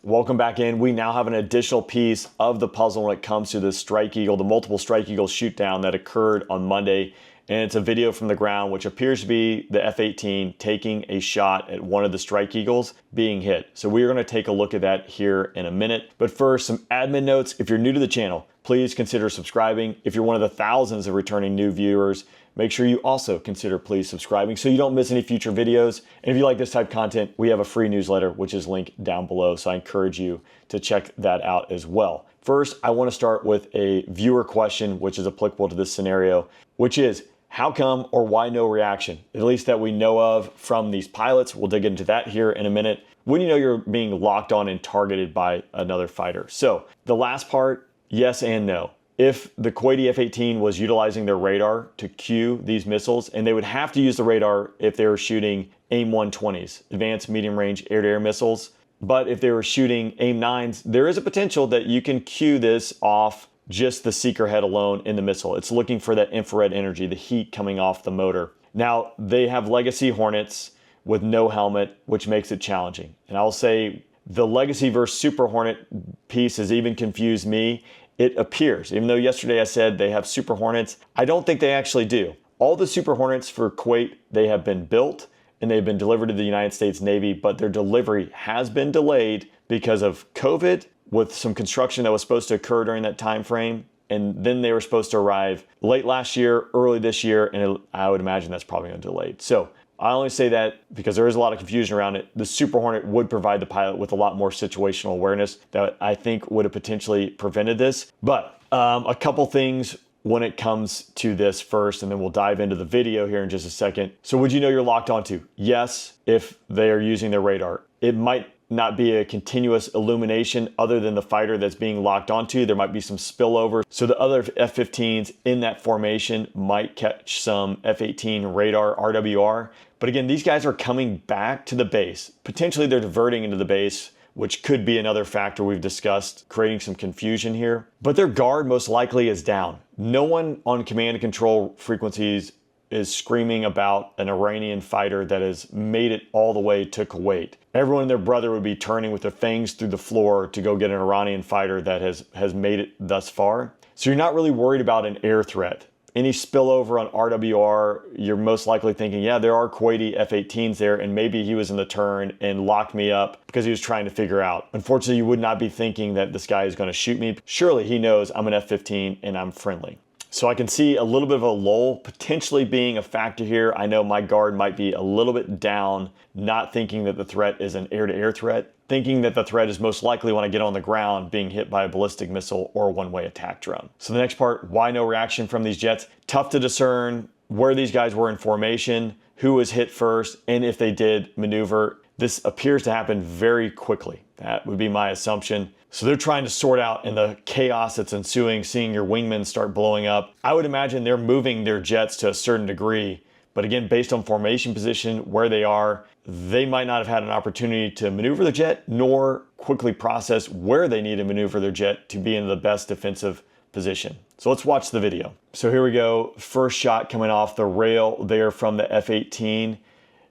Welcome back in. We now have an additional piece of the puzzle when it comes to the Strike Eagle, the multiple Strike Eagle shoot down that occurred on Monday. And it's a video from the ground, which appears to be the F-18 taking a shot at one of the Strike Eagles being hit. So we are going to take a look at that here in a minute. But first, some admin notes. If you're new to the channel, please consider subscribing. If you're one of the thousands of returning new viewers, make sure you also consider please subscribing so you don't miss any future videos. And if you like this type of content, we have a free newsletter, which is linked down below. So I encourage you to check that out as well. First, I want to start with a viewer question, which is applicable to this scenario, which is, how come or why no reaction? At least that we know of from these pilots. We'll dig into that here in a minute. When you know you're being locked on and targeted by another fighter. So the last part, yes and no. If the Kuwaiti F-18 was utilizing their radar to cue these missiles, and they would have to use the radar if they were shooting AIM-120s, advanced medium range air-to-air missiles. But if they were shooting AIM-9s, there is a potential that you can cue this off just the seeker head alone in the missile. It's looking for that infrared energy, the heat coming off the motor. Now, they have Legacy Hornets with no helmet, which makes it challenging. And I'll say the Legacy versus Super Hornet piece has even confused me. It appears, even though yesterday I said they have Super Hornets, I don't think they actually do. All the Super Hornets for Kuwait, they have been built and they've been delivered to the United States Navy, but their delivery has been delayed because of COVID, with some construction that was supposed to occur during that time frame. And then they were supposed to arrive late last year, early this year, and I would imagine that's probably going to delay. So I only say that because there is a lot of confusion around it. The Super Hornet would provide the pilot with a lot more situational awareness that I think would have potentially prevented this. But a couple things when it comes to this first, and then we'll dive into the video here in just a second. So would you know you're locked onto? Yes, if they are using their radar. It might not be a continuous illumination other than the fighter that's being locked onto. There might be some spillover. So the other F-15s in that formation might catch some F-18 radar RWR. But again, these guys are coming back to the base. Potentially they're diverting into the base, which could be another factor we've discussed, creating some confusion here. But their guard most likely is down. No one on command and control frequencies is screaming about an Iranian fighter that has made it all the way to Kuwait. Everyone and their brother would be turning with their fangs through the floor to go get an Iranian fighter that has made it thus far. So you're not really worried about an air threat. Any spillover on RWR, you're most likely thinking, yeah, there are Kuwaiti F-18s there, and maybe he was in the turn and locked me up because he was trying to figure out. Unfortunately, you would not be thinking that this guy is going to shoot me. Surely he knows I'm an F-15 and I'm friendly. So I can see a little bit of a lull potentially being a factor here. I know my guard might be a little bit down, not thinking that the threat is an air-to-air threat, thinking that the threat is most likely when I get on the ground being hit by a ballistic missile or a one-way attack drone. So the next part, why no reaction from these jets? Tough to discern where these guys were in formation, who was hit first, and if they did maneuver. This appears to happen very quickly. That would be my assumption. So they're trying to sort out in the chaos that's ensuing, seeing your wingmen start blowing up. I would imagine they're moving their jets to a certain degree. But again, based on formation position, where they are, they might not have had an opportunity to maneuver the jet, nor quickly process where they need to maneuver their jet to be in the best defensive position. So let's watch the video. So here we go. First shot coming off the rail there from the F-18.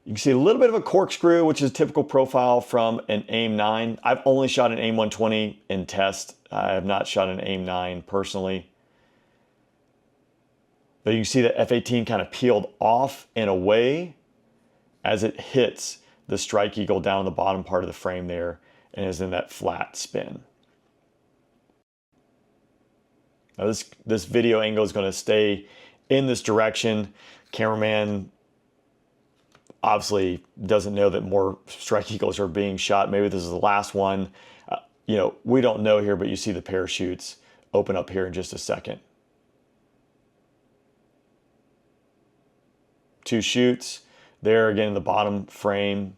You can see a little bit of a corkscrew, which is a typical profile from an AIM-9. I've only shot an AIM-120 in test. I have not shot an AIM-9 personally. But you can see the F-18 kind of peeled off and away as it hits the Strike Eagle down on the bottom part of the frame there and is in that flat spin. Now this video angle is going to stay in this direction. Cameraman obviously doesn't know that more Strike Eagles are being shot. Maybe this is the last one. We don't know here, but you see the parachutes open up here in just a second. 2 shoots there again in the bottom frame.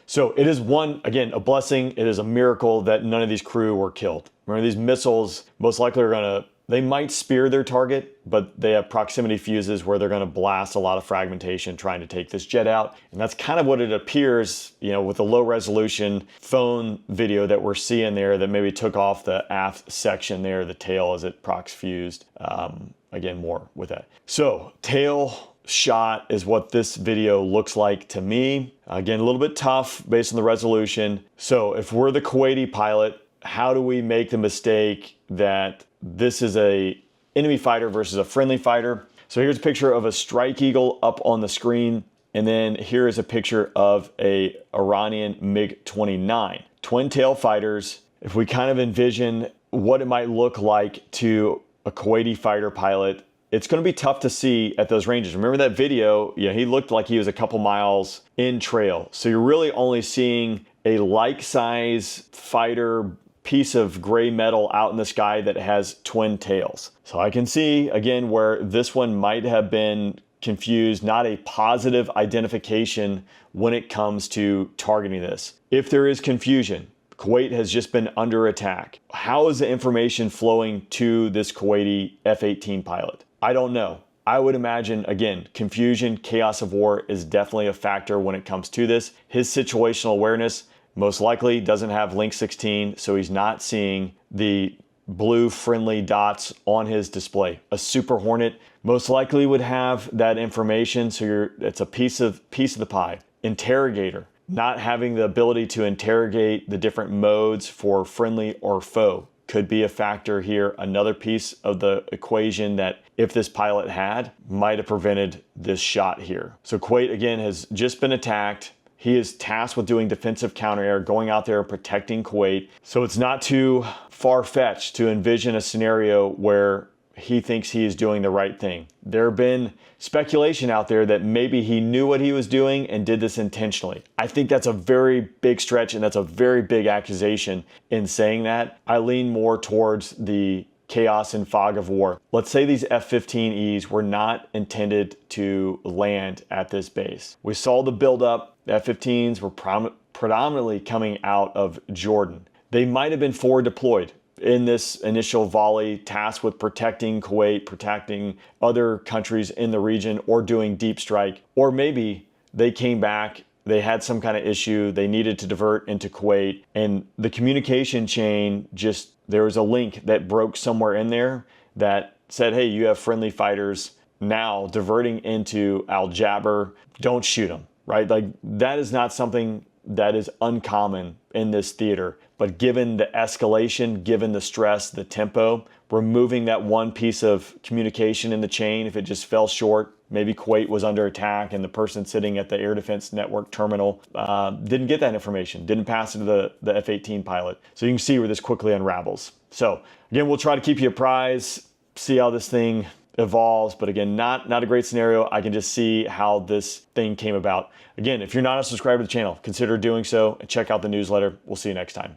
So it is again, a blessing. It is a miracle that none of these crew were killed. Remember, these missiles most likely are they might spear their target, but they have proximity fuses where they're going to blast a lot of fragmentation trying to take this jet out. And that's kind of what it appears, with the low resolution phone video that we're seeing there that maybe took off the aft section there, the tail as it prox fused. Again, more with that. So tail shot is what this video looks like to me. Again, a little bit tough based on the resolution. So if we're the Kuwaiti pilot, how do we make the mistake that this is a enemy fighter versus a friendly fighter? So here's a picture of a Strike Eagle up on the screen. And then here is a picture of a Iranian MiG-29. Twin tail fighters. If we kind of envision what it might look like to a Kuwaiti fighter pilot, it's going to be tough to see at those ranges. Remember that video? Yeah, he looked like he was a couple miles in trail. So you're really only seeing a like size fighter piece of gray metal out in the sky that has twin tails. So I can see again where this one might have been confused, not a positive identification when it comes to targeting this. If there is confusion, Kuwait has just been under attack. How is the information flowing to this Kuwaiti F-18 pilot? I don't know. I would imagine, again, confusion, chaos of war is definitely a factor when it comes to this. His situational awareness most likely doesn't have link 16, so he's not seeing the blue friendly dots on his display. A Super Hornet most likely would have that information, so it's a piece of the pie. Interrogator, not having the ability to interrogate the different modes for friendly or foe could be a factor here. Another piece of the equation that if this pilot had might have prevented this shot here. So Kuwait again has just been attacked. He is tasked with doing defensive counter air, going out there and protecting Kuwait. So it's not too far-fetched to envision a scenario where he thinks he is doing the right thing. There have been speculation out there that maybe he knew what he was doing and did this intentionally. I think that's a very big stretch, and that's a very big accusation in saying that. I lean more towards the chaos and fog of war. Let's say these F-15Es were not intended to land at this base. We saw the buildup. The F-15s were predominantly coming out of Jordan. They might have been forward deployed in this initial volley, tasked with protecting Kuwait, protecting other countries in the region, or doing deep strike. Or maybe they came back, they had some kind of issue, they needed to divert into Kuwait, and the communication chain just, there was a link that broke somewhere in there that said, hey, you have friendly fighters now diverting into Al Jaber, don't shoot them, right? Like, that is not something that is uncommon in this theater. But given the escalation, given the stress, the tempo, removing that one piece of communication in the chain, if it just fell short, maybe Kuwait was under attack and the person sitting at the Air Defense Network terminal didn't get that information, didn't pass it to the F-18 pilot. So you can see where this quickly unravels. So again, we'll try to keep you apprised, see how this thing evolves, but again, not a great scenario. I can just see how this thing came about. Again, if you're not a subscriber to the channel, consider doing so and check out the newsletter. We'll see you next time.